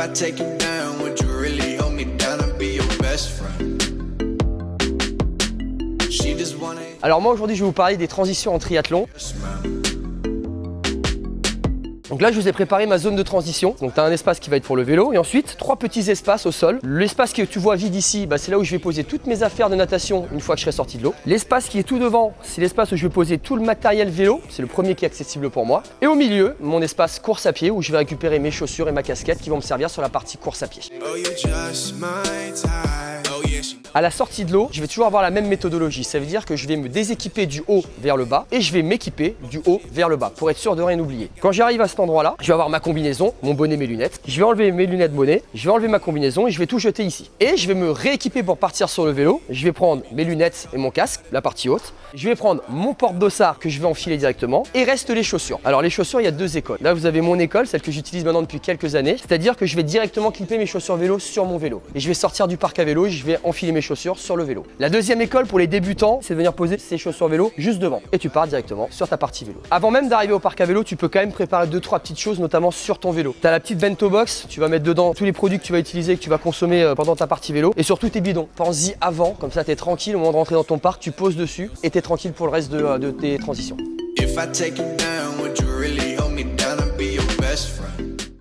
I take you down, would you really hold me down and be your best friend? She just wanna... Alors moi aujourd'hui je vais vous parler des transitions en triathlon. Donc là je vous ai préparé ma zone de transition. Donc tu as un espace qui va être pour le vélo et ensuite 3 petits espaces au sol. L'espace que tu vois vide ici, c'est là où je vais poser toutes mes affaires de natation une fois que je serai sorti de l'eau. L'espace qui est tout devant, c'est l'espace où je vais poser tout le matériel vélo. C'est le premier qui est accessible pour moi. Et au milieu, mon espace course à pied où je vais récupérer mes chaussures et ma casquette qui vont me servir sur la partie course à pied. Oh, you're just my type. Oh, yeah, À la sortie de l'eau, je vais toujours avoir la même méthodologie. Ça veut dire que je vais me déséquiper du haut vers le bas et je vais m'équiper du haut vers le bas pour être sûr de rien oublier. Quand j'arrive à cet endroit-là, je vais avoir ma combinaison, mon bonnet, mes lunettes. Je vais enlever mes lunettes bonnet, je vais enlever ma combinaison et je vais tout jeter ici. Et je vais me rééquiper pour partir sur le vélo. Je vais prendre mes lunettes et mon casque, la partie haute. Je vais prendre mon porte-dossard que je vais enfiler directement et reste les chaussures. Alors les chaussures, il y a 2 écoles. Là, vous avez mon école, celle que j'utilise maintenant depuis quelques années. C'est-à-dire que je vais directement clipper mes chaussures vélo sur mon vélo. Et je vais sortir du parc à vélo et je vais enfiler mes chaussures sur le vélo. La deuxième école pour les débutants, c'est de venir poser ses chaussures vélo juste devant. Et tu pars directement sur ta partie vélo. Avant même d'arriver au parc à vélo, tu peux quand même préparer 2-3 petites choses, notamment sur ton vélo. Tu as la petite bento box, tu vas mettre dedans tous les produits que tu vas utiliser, que tu vas consommer pendant ta partie vélo. Et surtout tes bidons. Pense-y avant, comme ça tu es tranquille au moment de rentrer dans ton parc, tu poses dessus et tu es tranquille pour le reste de tes transitions. If I take you down, would you really hold me down and be your best friend?